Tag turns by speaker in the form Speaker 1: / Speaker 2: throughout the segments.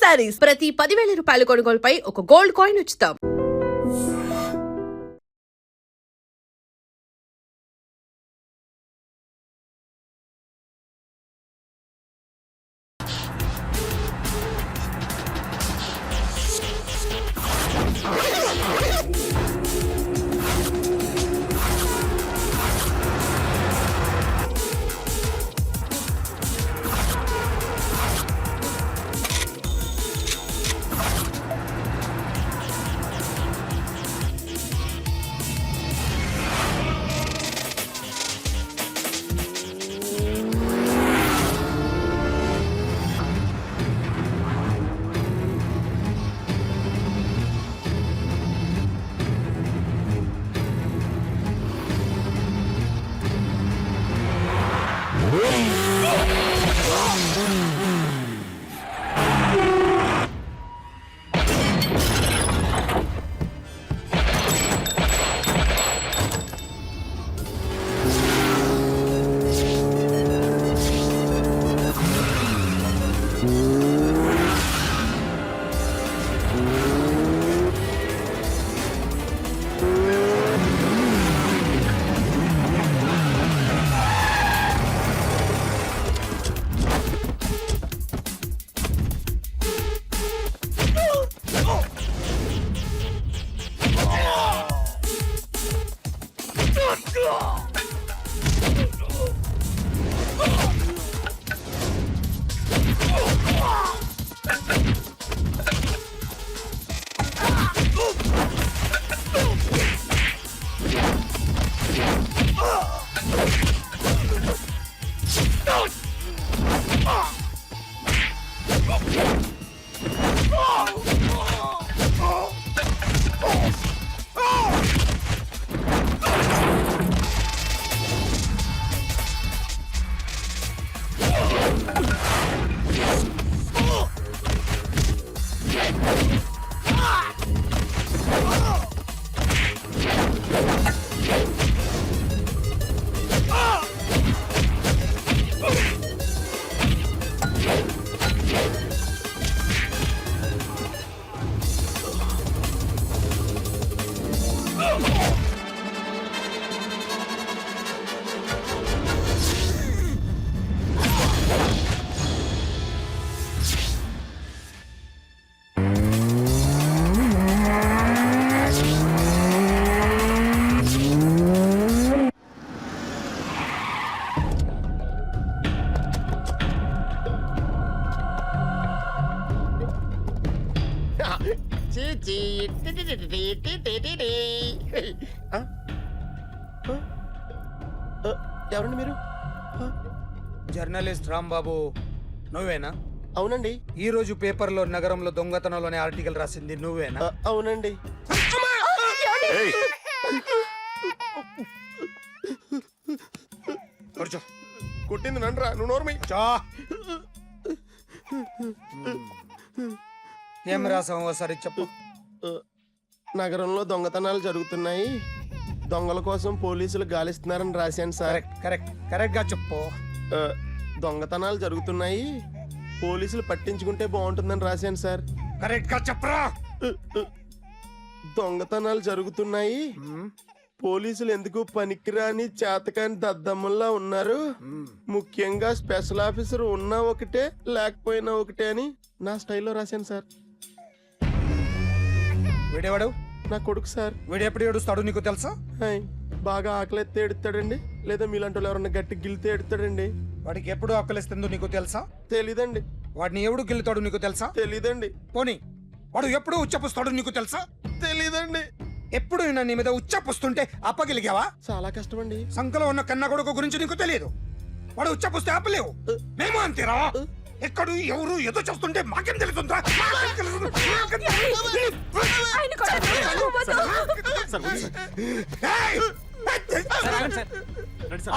Speaker 1: శారీస్ ప్రతి 10,000 రూపాయల కొనుగోలుపై ఒక గోల్డ్ కాయిన్ ఉచితం.
Speaker 2: ఎవరండి మీరు?
Speaker 3: జర్నలిస్ట్ రాంబాబు నువ్వేనా?
Speaker 2: అవునండి.
Speaker 3: ఈ రోజు పేపర్లో నగరంలో దొంగతనంలోనే ఆర్టికల్ రాసింది నువ్వేనా?
Speaker 2: అవునండి.
Speaker 3: కూర్చో.
Speaker 2: కొట్టింది నండ్రా, నువ్వు నోర్మి.
Speaker 3: ఏం రాసావు ఒకసారి చెప్పు.
Speaker 2: నగరంలో దొంగతనాలు జరుగుతున్నాయి, దొంగల కోసం పోలీసులు గాలిస్తున్నారని రాశాను సార్.
Speaker 3: కరెక్ట్ గా చెప్పు.
Speaker 2: దొంగతనాలు జరుగుతున్నాయి, పోలీసులు పట్టించుకుంటే బాగుంటుందని రాశాను సార్.
Speaker 3: కరెక్ట్ గా చెప్పరా.
Speaker 2: దొంగతనాలు జరుగుతున్నాయి, పోలీసులు ఎందుకు పనికిరాని చేతకాని దద్దమ్మల్లా ఉన్నారు, ముఖ్యంగా స్పెషల్ ఆఫీసర్ ఉన్నా ఒకటే లేకపోయినా ఒకటే అని నా స్టైల్లో రాశాను సార్.
Speaker 3: వీడేవాడు?
Speaker 2: నా కొడుకు సార్.
Speaker 3: వీడు ఎప్పుడు ఏడుస్తాడు నీకు తెలుసా?
Speaker 2: బాగా ఆకలిస్తే ఎడుతాడండి, లేదా మీలాంటి వాళ్ళు ఎవరన్నా గట్టి గిల్లితే ఎడుతాడండి.
Speaker 3: వాడికి ఎప్పుడు ఆకలిస్తుందో నీకు తెలుసా?
Speaker 2: తెలీదండి.
Speaker 3: వాడిని ఎవడు గిల్లుతాడు నీకు తెలుసా?
Speaker 2: తెలీదండి.
Speaker 3: పోనీ వాడు ఎప్పుడు ఉచ్చపుస్తాడు నీకు తెలుసా?
Speaker 2: తెలీదండి.
Speaker 3: ఎప్పుడు నీ మీద ఉచ్చపుస్తుంటే అప్పగలిగావా?
Speaker 2: చాలా కష్టం అండి.
Speaker 3: సంకలో ఉన్న కన్న కొడుకు గురించి నీకు తెలియదు. వాడు ఉచ్చపుస్తే ఆపలేవు. మేము అంతేరా. ఎక్కడు ఎవరు ఏదో చూస్తుంటే మాకేం తెలుస్తుందా?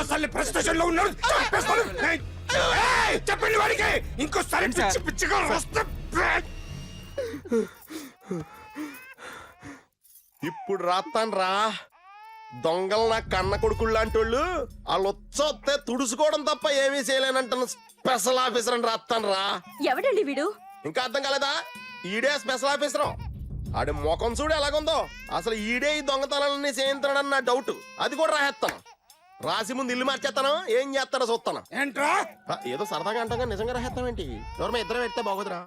Speaker 3: అసలు ప్రెస్ స్టేషన్ లో ఉన్నాడు. చెప్పండి వాడికి ఇంకోసారి పిచ్చి పిచ్చిగా వస్తే.
Speaker 2: ఇప్పుడు రాత్తాను రా. దొంగలు నా కన్న కొడుకుళ్ళు లాంటి వాళ్ళు వాళ్ళు వచ్చొస్తే తుడుచుకోవడం తప్ప ఏమీ చేయలేనంటున్న స్పెషల్ ఆఫీసర్ అని రాత్తాను రా.
Speaker 4: ఎవడండి వీడు?
Speaker 2: ఇంకా అర్థం కాలేదా? ఈడే స్పెషల్ ఆఫీసర్. ఆడి ముఖం చూడు ఎలాగుందో. అసలు ఈడే ఈ దొంగతనాలన్నీ చేయించాడని నా డౌట్. అది కూడా రాసేస్తాను. రాసి ముందు ఇల్లు మార్చేస్తాను. ఏం చేస్తానో చూస్తాను.
Speaker 3: ఏంట్రా
Speaker 2: ఏదో సరదాగా అంటాగా నిజంగా రాసేస్తామేంటి? ఎవరమ్మా ఇద్దరం పెడితే బాగోదురా.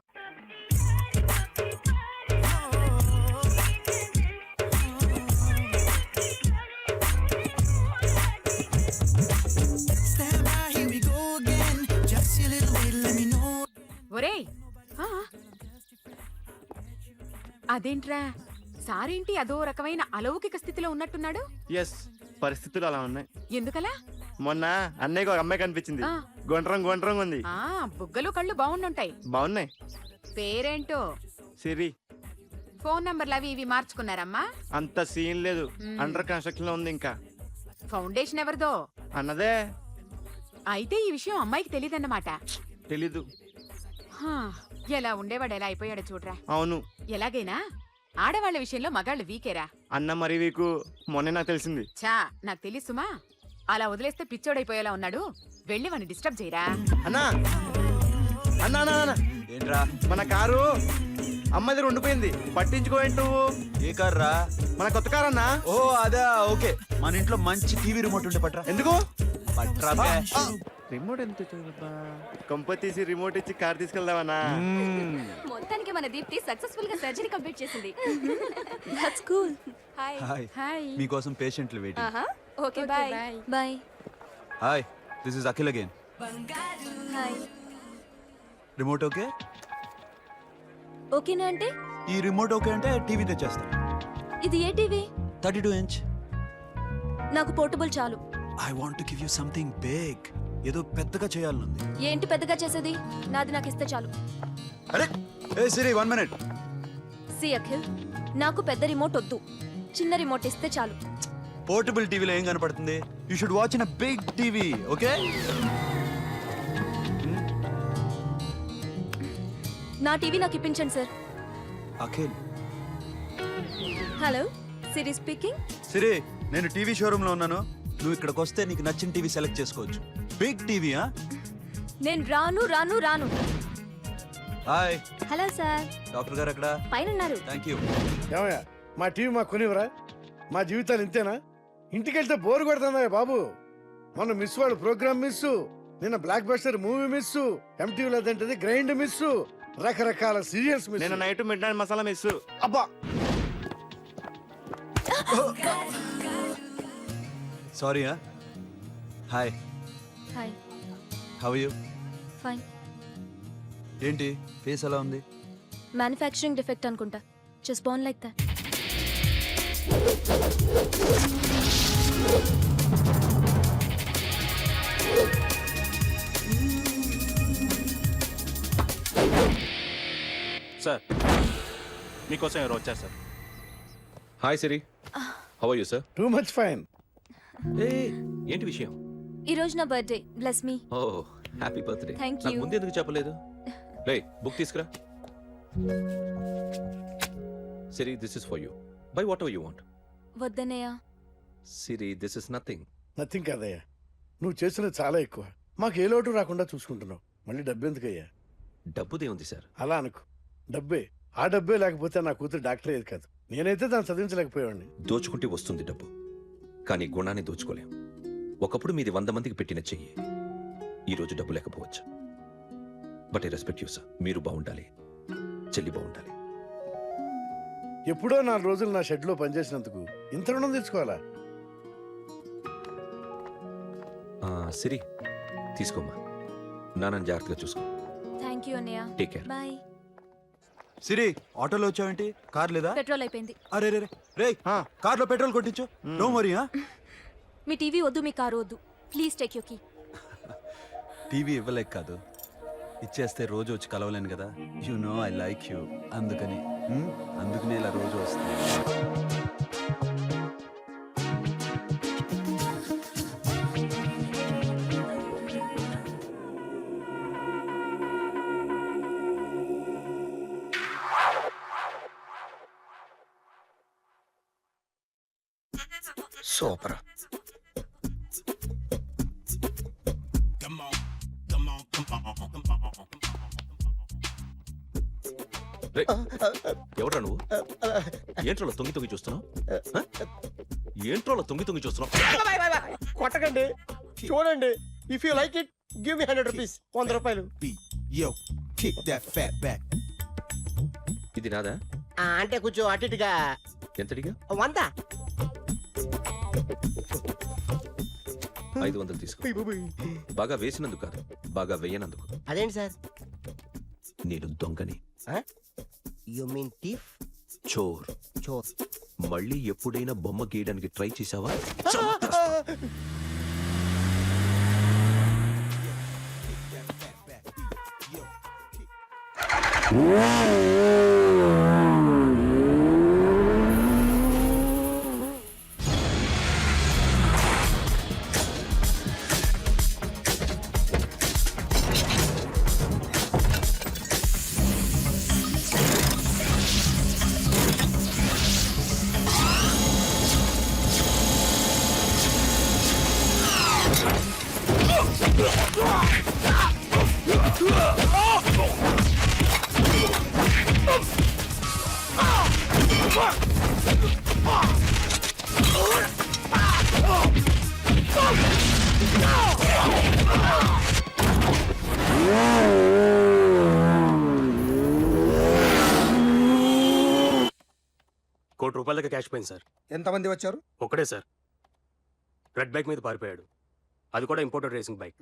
Speaker 4: ఒరేయ్ ఆ, అదేంట్రా సారేంటి అదో రకమైన అలౌకిక స్థితిలో ఉన్నట్టున్నాడు?
Speaker 5: ఎస్, పరిస్థితులు అలా ఉన్నాయి.
Speaker 4: ఎందుకలా?
Speaker 5: మొన్న అన్నయ్యకి ఒక అమ్మాయి కనిపించింది.
Speaker 4: ఆ.
Speaker 5: గుండ్రం ఉంది.
Speaker 4: ఆ బుగ్గలు కళ్ళు బాగుండుంటాయి.
Speaker 5: బాగున్నాయి.
Speaker 4: పేరేంటో?
Speaker 5: సిరి.
Speaker 4: ఫోన్ నంబర్లు అవి ఇవి మార్చుకున్నారమ్మా?
Speaker 5: అంత సీన్ లేదు. అండర్ కన్స్ట్రక్షన్ లో ఉంది. ఇంకా
Speaker 4: ఫౌండేషన్ ఎవరిదో?
Speaker 5: అన్నదే.
Speaker 4: అయితే ఈ విషయం అమ్మాయికి తెలియదన్నమాట.
Speaker 5: తెలీదు.
Speaker 4: హా, ఎలా ఉండేవాడు ఎలా అయిపోయాడు చూడరా.
Speaker 5: అవును.
Speaker 4: ఎలాగైనా ఆడవాళ్ల విషయంలో మగాళ్ళు వీకేరా.
Speaker 5: అన్న మరి వీకు మొన్నే నాకు తెలిసింది.
Speaker 4: చా నాకు తెలుసుమా, అలా వదిలేస్తే పిచ్చోడైపోయేలా ఉన్నాడు. వెళ్ళి వాడిని డిస్టర్బ్ చేయరా.
Speaker 5: అన్నా అన్నా అన్నా అన్నా.
Speaker 6: ఏంట్రా
Speaker 5: మన కారు అమ్మది ఉండిపోయింది. పట్టించుకోండి నువ్వు.
Speaker 6: ఏ కార్ రా?
Speaker 5: మన కొత్త కారు అన్నా.
Speaker 6: ఓ అదా, ఓకే. మన ఇంట్లో మంచి టీవీ రిమోట్ ఉంటే పట్రా.
Speaker 5: ఎందుకు?
Speaker 6: పట్రా బే.
Speaker 5: రిమోట్ ఎంత కంప తీసి రిమోట్ ఇచ్చి కార్ తీసుకెళ్దామన్నా.
Speaker 7: మొత్తానికి మన దీప్తి సక్సెస్ఫుల్ గా సర్జరీ కంప్లీట్ చేసింది. That's cool. Hi.
Speaker 6: Hi.
Speaker 4: Hi.
Speaker 6: మీకోసం పేషెంట్లు వెయిటింగ్.
Speaker 7: ఆహా okay bye. Bye.
Speaker 6: Hi, this is Akhil again.
Speaker 7: Hi.
Speaker 6: Remote okay?
Speaker 7: ఓకేనా అంటే?
Speaker 6: ఈ రిమోట్ ఓకే అంటే టీవీ తెచ్చేస్తా.
Speaker 7: ఇది ఏ టీవీ?
Speaker 6: 32 ఇంచ్.
Speaker 7: నాకు పోర్టబుల్ చాలు.
Speaker 6: I want to give you something big. ఏదో పెద్దగా చేయాలనుంది.
Speaker 7: ఏంటి పెద్దగా చేసేది? నాది నాకు ఇస్తే చాలు.
Speaker 6: అరే ఏ సిరి, 1 మినిట్.
Speaker 7: సి అఖిల్, నాకు పెద్ద రిమోట్ వద్దు. చిన్న రిమోట్ ఇస్తే చాలు.
Speaker 6: పోర్టబుల్ టీవీలో ఏం కనపడుతుంది? You should watch in a big TV, okay?
Speaker 7: నా టీవీ నాకు ఇప్పించండి sir.
Speaker 6: Akhil.
Speaker 7: Hello, Siri speaking.
Speaker 6: Siri, నేను టీవీ షోరూమ్ లో ఉన్నాను. నువ్వు ఇక్కడికి వస్తే నీకు నచ్చిన టీవీ సెలెక్ట్ చేసుకోవచ్చు. Big TV.
Speaker 7: నేను రాను రాను రాను.
Speaker 6: హాయ్.
Speaker 7: Hello sir.
Speaker 6: డాక్టర్ గారు ఎక్కడ?
Speaker 7: పైన ఉన్నారు.
Speaker 6: Thank you.
Speaker 8: ఏమయ్యా, మా టీవీ మాకు కొనివరా? మా జీవితాలు ఇంతేనా? ఇంటికెళ్తే బోర్ కొడుతుందా బాబు? మొన్న మిస్ వాళ్ళు ప్రోగ్రామ్ మిస్, నిన్న బ్లాక్ బస్టర్ మూవీ మిస్, ఎంటీవీలో తింటది గ్రైండ్ మిస్, రకరకాల సీరియల్స్ మిస్.
Speaker 5: నేను night midnight masala miss.
Speaker 8: అబ్బా,
Speaker 6: sorry. Hi.
Speaker 7: Hi.
Speaker 6: How you?
Speaker 7: Fine.
Speaker 6: ఏంటి ఫేస్ ఎలా ఉంది?
Speaker 7: మ్యానుఫ్యాక్చరింగ్ డిఫెక్ట్ అనుకుంటా. Just born like that.
Speaker 9: Sir మీకోసం ఎవరు వచ్చారు sir?
Speaker 10: Hi Siri, how are you sir?
Speaker 8: Too much fine.
Speaker 10: ఏ ఏంటి విషయం?
Speaker 7: ఈ రోజు నా birthday. Bless me.
Speaker 10: Oh happy birthday.
Speaker 7: Thank
Speaker 10: నాకు
Speaker 7: you.
Speaker 10: ముందు ఎందుకు చెప్పలేదు? లే బుక్ తీసుకురా. Siri, this is for you. Buy whatever you want.
Speaker 7: వద్దన్నయ్య.
Speaker 10: Siri, this is nothing.
Speaker 8: Nothing కాదయ్యా, నువ్వు చేసినది చాలా ఎక్కువ. మాకు ఏ లోటు రాకుండా చూసుకుంటున్నావు. మళ్ళీ డబ్బు ఎందుకయ్యా?
Speaker 10: డబ్బుదే ఉంది సార్.
Speaker 8: అలా అనుకో, డబ్బే. ఆ డబ్బే లేకపోతే నా కూతురు డాక్టర్ అయ్యేది కాదు. నేనైతే దాన్ని చదివించలేకపోయాడిని.
Speaker 10: దోచుకుంటే వస్తుంది డబ్బు, కానీ గుణాన్ని దోచుకోలేం. ఒకప్పుడు మీది 100 మందికి పెట్టిన చెయ్యి ఈరోజు డబ్బు లేకపోవచ్చు. But I respect you sir. మీరు బాగుండాలి, చెల్లి బాగుండాలి.
Speaker 8: ఎప్పుడో 4 రోజులు నా షెడ్ లో పనిచేసినందుకు ఇంత రుణం తెచ్చుకోవాలా?
Speaker 10: సిరి, తీసుకోమ్మా. నాన్నని జాగ్రత్తగా చూసుకో.
Speaker 7: థ్యాంక్ యూ అన్నయ్య.
Speaker 10: Take care.
Speaker 7: బాయ్.
Speaker 6: సిరి, ఆటోలో వచ్చావేంటి? కార్ లేదా?
Speaker 7: పెట్రోల్ అయిపోయింది.
Speaker 6: అరే రే రే, కార్లో పెట్రోల్ కొట్టించు. Don't worry.
Speaker 7: మీ టీవీ వద్దు, మీ కారు వద్దు. Please take your key.
Speaker 6: TV ఇవ్వలేక కాదు, ఇచ్చేస్తే రోజు వచ్చి కలవలేను కదా. You know I like you. అందుకని అందుకనే ఇలా రోజు వస్తుంది.
Speaker 3: సూపర్.
Speaker 10: రేయ్, ఎవడ్రా నువ్వు ఏంట్రోలో తొంగి చూస్తున్నావు హ? ఏంట్రోలో తొంగి చూస్తున్నావు
Speaker 2: కొట్టకండి చూడండి. If you like it give me 100 rupees. 100 రూపాయలు.
Speaker 10: ఇది నాదా
Speaker 2: అంటే కొంచెం అటు ఇటుగా
Speaker 10: ఎంతడిగా
Speaker 2: 100.
Speaker 10: 500 తీసుకో. బాగా వేసినందుకు కాదు, బాగా వేయనందుకు.
Speaker 2: అదేంటి సార్?
Speaker 10: నేను దొంగని,
Speaker 2: యు మీన్ టీఫ్?
Speaker 10: చోర్.
Speaker 2: చోర్.
Speaker 10: మళ్ళీ ఎప్పుడైనా బొమ్మ గీయడానికి ట్రై చేసావా?
Speaker 9: ₹1 దాకా క్యాష్ పోయింది సార్.
Speaker 3: ఎంతమంది వచ్చారు?
Speaker 9: ఒక్కడే సార్, రెడ్ బైక్ మీద పారిపోయాడు. అది కూడా ఇంపోర్టెడ్ రేసింగ్ బైక్.